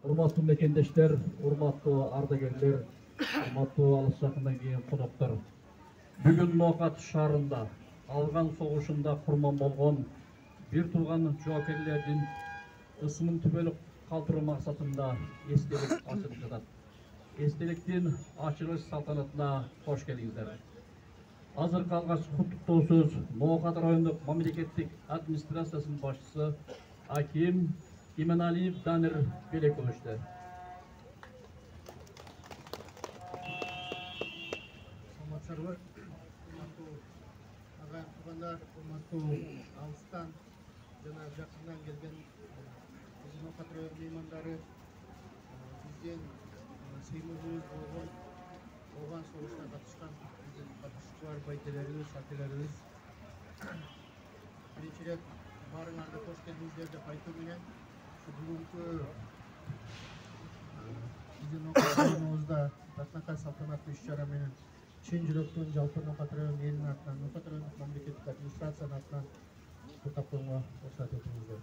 Урматтуу мекендештер, урматтуу ардагерлер, урматтуу алыс жакындан келген коноктор. Бүгүн Ноокат шаарында Алган согушунда курман болгон бир тууган жоокерлердин ысымын түбөлүк калтыруу максатында эстелик ачылып жатат. Эстеликтин ачылыш салтанатына кош келиңиздер. Азыркы алгач куттуктоо сөз Ноокат райондук мамлекеттик администрациясынын башчысы Аким Иманалиев Данир Белековичте. Саламатсыздарбы? Урматтуу агайын туугандар, урматтуу алыстан жана жакындан келген биздин Ноокат районунун меймандары, биздин сыймыгыбыз болгон Ооган согушуна катышкан биздин катышуучулар, байкелерибиз, акелерибиз. Биринчи ирет баарыңарды кош келдиңиздер деп айтуу менен бүгүнкү биздин Ноокат районубузда Татнакай салтанаттуу иш-чара менен чын жүрөктөн жалпы Ноокат районунун элинин атынан, Ноокат райондук мамлекеттик администрациянын атынан куттуктап коюуга уруксат этиңиздер.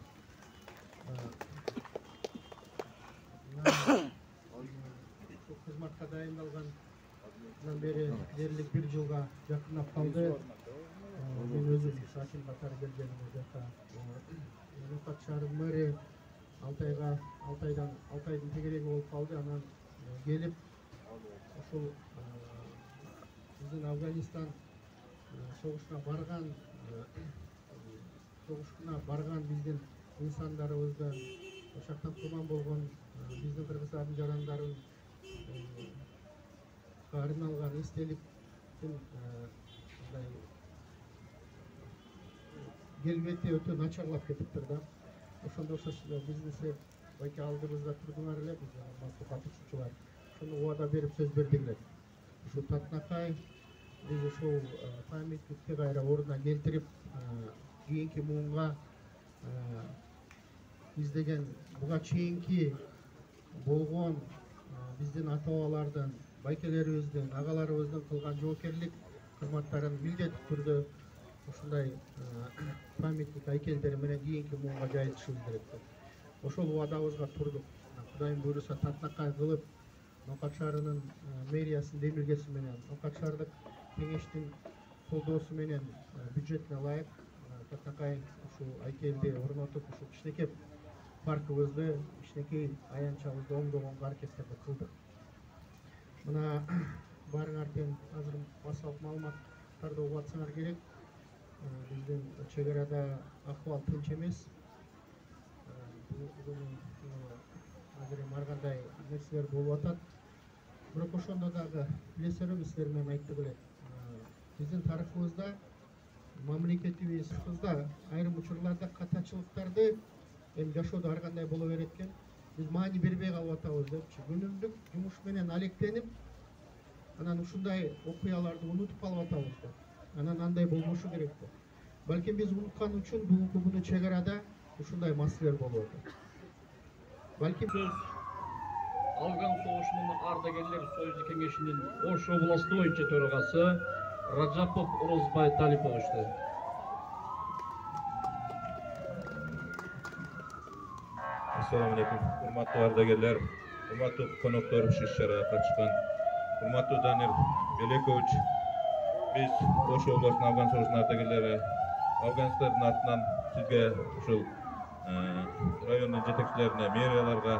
Ушул кызматка дайындалгандан бери дээрлик 1 жылга жакындап калды. Мен өзүм Шакин катары келгеним жакка Ноокат шаарынын мэри 6 айдын тегереги болуп калды. Анан келип ушул биздин Афганистан согушуна барган биздин инсандарыбызды, ошактан курман болгон биздин кыргыздардын жарандарын арналган эстеликтин келбети өтө начарлап кетиптир да. Ошондо силер бизнесе байке алдыбызда турдуңар эле, биз урматтуу катышуучулар. Ошону убада берип сөз бердик элек. Ушул Татнакай биз ушул памятникти кайра ордуна келтирип, кийинки муунга издеген буга чейинки болгон биздин ата-бабалардын, байкелерибиздин, агаларыбыздын кылган жоокерлик кызматтарын милдеттүү түрдө ушундай памятник айкелдери менен кийинки муунга жайылтышыбыз керек деп. Ошол убадабызга турдук. Кудайым буйруса Татнакай кылып, Ноокат шаарынын мэриясынын демилгеси менен, Ноокат шаардык кеңештин колдоосу менен бюджетине ылайык Татнакай ушул айкелди орнотуп, ушул кичинекей паркыбызды, кичинекей аянтчабызды оңдогонго аракеттерди кылдык. Мына баарыңар тең азыр башалык маалыматтарды угуп атсаңар керек. Биздин чек арада акыбал тынч эмес. Азыр ар кандай нерселер болуп атат. Бирок ошондо дагы билесиңерби, силер менен айттык элек. Биздин тарыхыбызда, мамлекетибизде айрым учурларда катачылыктарды эми жашоодо ар кандай боло берет экен. Биз маани бербей калып атабыз депчи. Күнүмдүк жумуш менен алектенип, анан ушундай окуяларды унутуп калып атабыз да. Анан андай болбошу керек деп. Балким биз унуткан үчүн бүгүнкү күнү чек арада ушундай маселелер болуп атат. Балким Алган согушунун ардагерлер союзу кеңешинин Ош областы боюнча төрагасы Раджапов Орозбай Талиповичти. Assalamu alaikum. Урматтуу ардагерлер, урматтуу коноктор, иш-чарага катышкан урматтуу Данир Белекович, биз Ош областынын Алган согушунун ардагерлери Афганистандын атынан сизге ушул райондун жетекчилерине, мэрияларга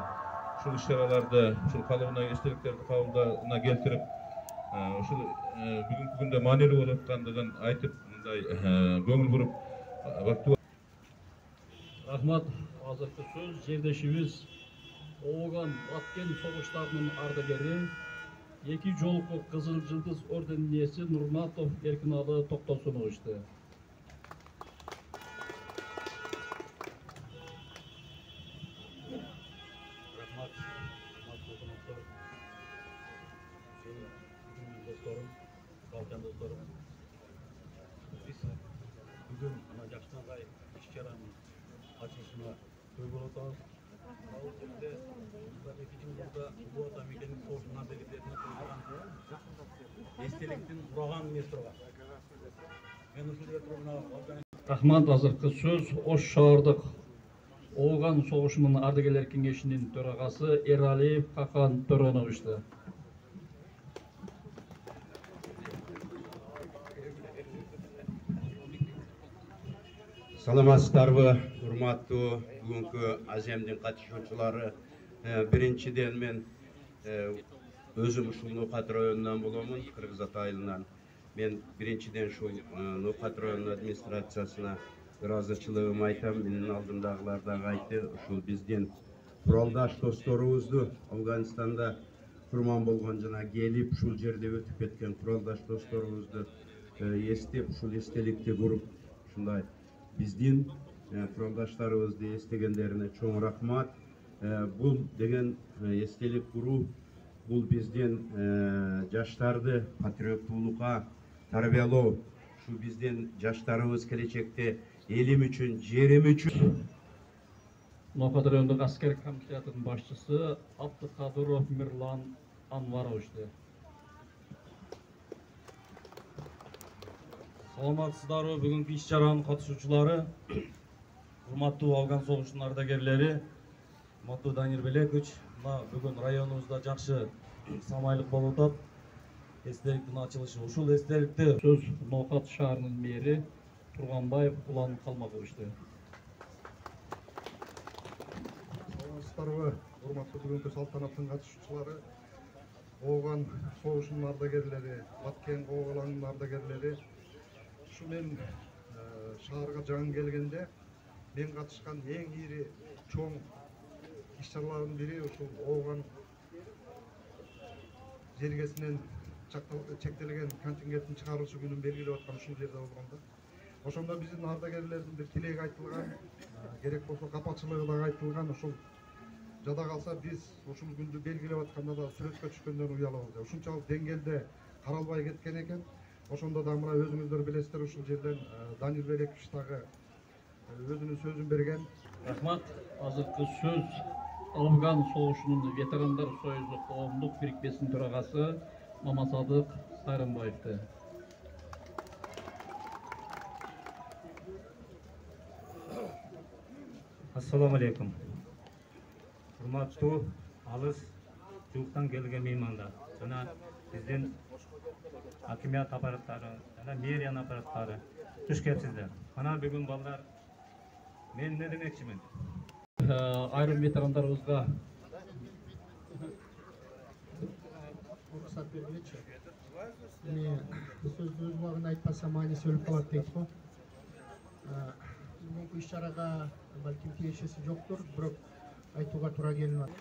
ушул иш-чараларды, ушул калыбына эстеликтерди кабылдауына келтирип, ушул бүгүнкү күндө маанилүү болуп аткандыгын айтып, мындай көңүл буруп бактуу. Рахмат. Азыркы сөз жердешибиз Ооган Аткен согуштарынын ардагери, 2 жолку Кызыл Жылдыз орденинин ээси Нурматов Эркиналы Токтосуновичти. Рахмат. Досторум, калкан досторум. Биз бүгүн мына Жакшынагай иш-чаранын ачылышына той болуп атабыз. Ал жерде 2 жылда Убата мекендик согуштун ардагерлерине коюлган эстеликтин ураган эмес турган. Мен ушул жерде Рахмат, азыркы сөз Ош шаардык Ооган согушунун ардагерлер кеңешинин төрагасы Эралиев Хақан Тороновичти. Саламатсыздарбы, урматтуу бүгүнкү аземдин катышуучулары. Биринчиден мен өзүм ушул Ноокат районунан боломун, Кыргыз Ата айылынан. Мен биринчиден ушул Ноокат районунун администрациясына ыраазычылыгымды айтам. Менин алдымдагылар дагы айтты. Ушул биздин куралдаш досторубузду Афганистанда курман болгон жана келип ушул жерде өтүп кеткен куралдаш досторубузду эстеп, ушул эстеликти куруп, ушундай биздин куралдаштарыбызды эстегендерине чоң рахмат. Бул деген эстелик куруу, бул биздин жаштарды патриоттуулукка тарбиялоо, ушу биздин жаштарыбыз келечекте элим үчүн, жерим үчүн. Ноокат райондук аскер комитетинин башчысы Абдыкадыров Мирлан Анваровичти. Саламатсыздарбы, бүгүнкү иш чаранын катышуучулары, урматтуу Афган согушунун ардагерлери, урматтуу Данир Белекович. Бүгүн районубузда жакшы самайлык болуп атат. Эстеликтин ачылышы. Ушул эстеликти Сөз Ноокат шаарынын мэри Турганбаев Улан Калмаковичти. Саламатсыздарбы, урматтуу бүгүнкү салтанаттын катышуучулары, Ооган согушунун ардагерлери, Баткен Ооган ардагерлери. Ушу мен шаарга жаңы келгенде мен катышкан эң ири чоң иш-чаралардын бири ушул Ооган жергесинен чектелген контингенттин чыгарылышы күнүн белгилеп аткан ушул жерде болгондо. Ошондо биздин ардагерлердин бир тилеги айтылган, керек болсо капачылыгы дагы айтылган. Ушул жада калса биз ушул күндү белгилеп атканда да сүрөткө түшкөндөн уялабыз. Ушунчалык деңгээлде каралбай кеткен экен. Ошондо да мына өзүңүздөр билесиздер, ушул жерден Данир Белекович дагы өзүнүн сөзүн берген. Рахмат. Азыркы сөз Афган согушунун ветерандар союзу коомдук бирикмесинин төрагасы Мамасадык Сайрымбаевти. Ассаламу алейкум. Урматтуу алыс жууктан келген меймандар жана биздин акимият аппараттары жана мэриянын аппараттары туш келипсиздер. Мына бүгүн балдар, мен эмне демекчимин? Айрым ветерандарыбызга уруксат бергилечи. Эми сөздү өз убагында айтпаса мааниси өлүп калат дейт го. Бүгүнкү иш-чарага балким тиешеси жоктур, бирок айтууга туура келип атат.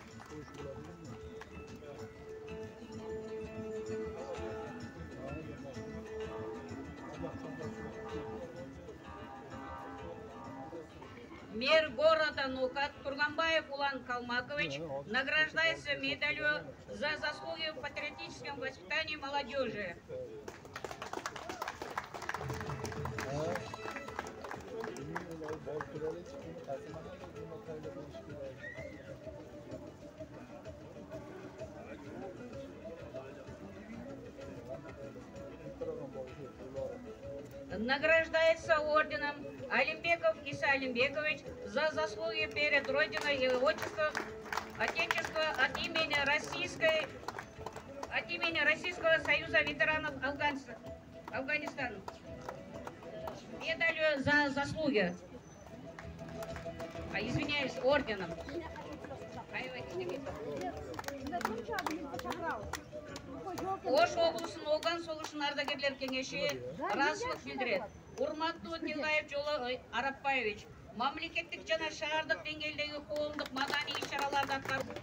Мэр города Ноокат Турганбаев Улан Калмакович награждается медалью за заслуги в патриотическом воспитании молодежи. Награждается орденом Алимбеков Иса Алимбекович за заслуги перед Родиной и Отечеством от имени Российского союза ветеранов Афганистана. Медалью за заслуги. Извиняюсь, орденом. Ош облусунун Ооган согушунун ардагерлер кеңеши ыраазычылык билдирет. Урматтуу Тилгаев Жоло Арапбаевич, мамлекеттик жана шаардык деңгээлдеги коомдук маданий иш-чараларды аткаруу.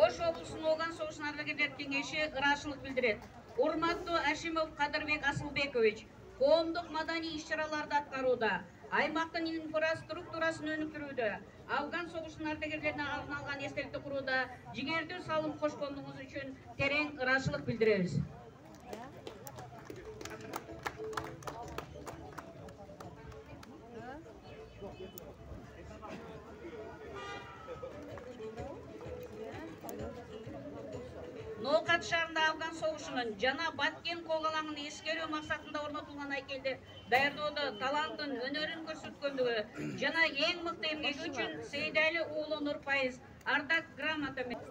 Ош облусунун Ооган согушунун ардагерлер кеңеши ыраазычылык билдирет. Урматтуу Ашимов Кадырбек Асылбекович, коомдук маданий иш-чараларды аткарууда, аймактын инфраструктурасын өнүктүрүүдө, Афган согушунун ардагерлерине арналган эстеликти курууда жигердүү салым кошкондугуңуз үчүн терең ыраазычылык билдиребиз. Ноокат шаарында Afgan soğuşunun жана Баткен koğalağını eskерүү maksatында орнотулган айкелди даярдоодо талантын, өнөрүн көрсөткөндүгү жана эң мыкты эмгеги үчүн Сейдали уулу Нурпайыз ардак грамота менен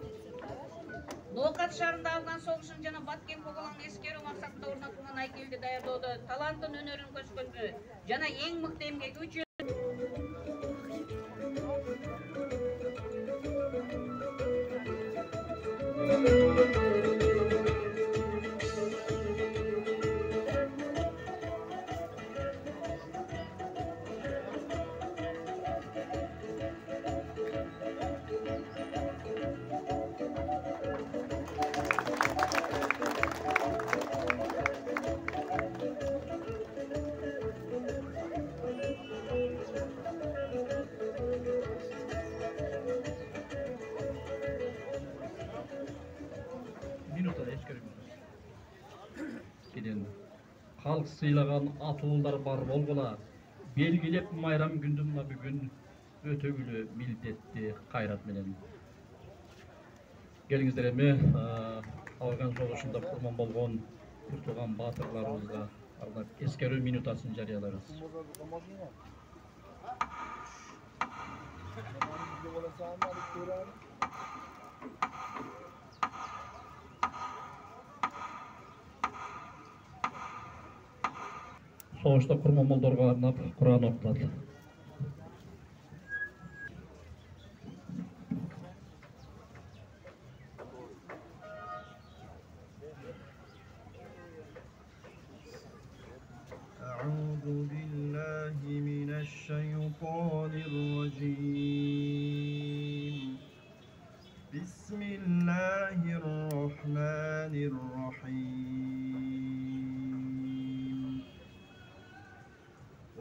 Ноокат шаарында Афган соғышын жана Баткен koğalağını ескерүү maksatында орнотулган айкелди даярдоодо талантын, өнөрүн көрсөткөндүгү жана эң мыкты эмгеги үчүн Halk sıylagan atуулдар бар болгула белгилеп майрам күндү мына бүгүн өтөгүлө милдетти кайрат менен келиңиздер эми Афган согушунда курман болгон куртулган баатырларыбызга арнап эскерүү минутасын жарыялайбыз. Soğuşta kurman moldorga arnap Kur'an okuladı. أعوذ بالله من الشيطان الرجيم بسم الله الرحمن الرحيم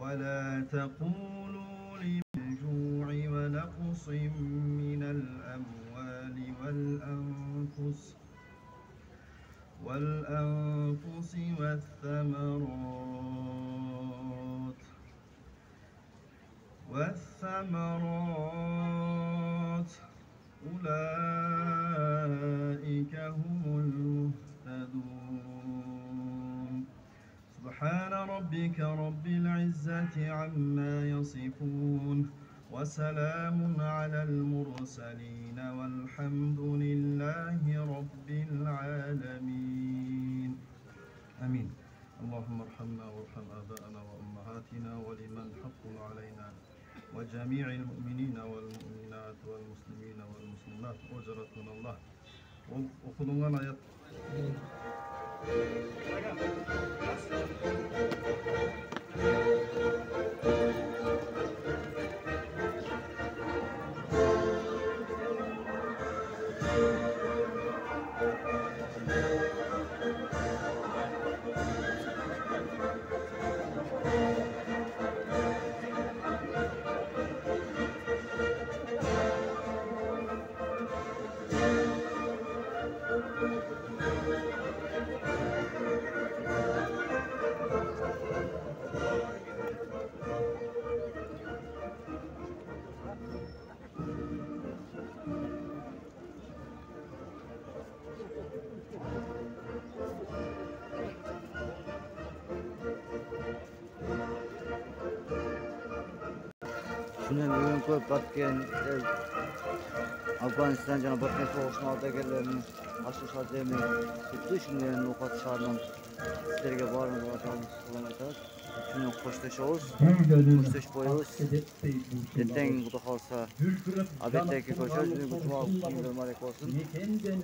ولا تقولوا للجوع ونقص من الأموال والأنفس والثمرات أولئك هم المهتدون سبحان ربك رب العزة عما يصفون وسلام على المرسلين والحمد لله رب العالمين آمين. اللهم ارحمنا وارحم آباءنا وأمهاتنا ولمن حق علينا وجميع المؤمنين والمؤمنات والمسلمين والمسلمات أجركم الله. وخذوا آيات Şundan bugünkü Batken, Afganistan jana Batken soğuşuna ardagерlerinin açılış ademi tuttu. Şundan Ноокат şаарынан sizlerge barınızı atağımız kullan aytабыз. Şundan hoşlaşabыз, hoşlaşboyubuz. Ертең Құдай қаласа обедтеги көчөбүз. Бүгүнкү жума күнүңөр марек болсун.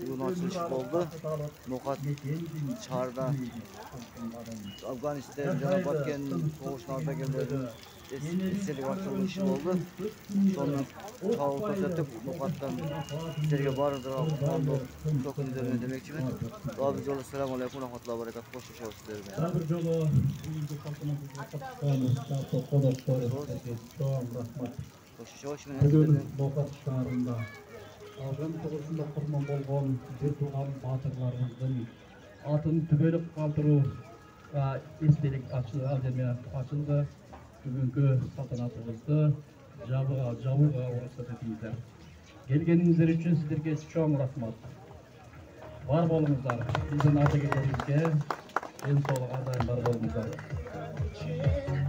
Бүгүн ачылыш болду. Ноокат шаарда Afganistan жана Баткен соғышына ардагерлерinin эстелик ачылышы болду. Сону кабыл көрсөтүп, Ноокаттан силерге баарыңыздарга кутмандуу көкүнүлөрүн демекчимин. Дагы бир жолу салам алейкум рахматуллахи ва баракатух. Коштошобуз силер менен. Дагы бир жолу бүгүнкү салтанатыбызга катышканыбыз конокторубузга чоң рахмат. Бүгүн Ноокат шаарында Афган согушунда курман болгон бир тууган баатырларыбыздын атын түбөлүк калтыруу эстелик ачылды. Бүгүнкү салтанатыбызды жабууга уруксат этиңиздер. Келгениңиздер үчүн сиздерге чоң рахмат. бар болуңуздар. Биздин ардагерлерибизге ден соолук ардайым бар болуңуздар.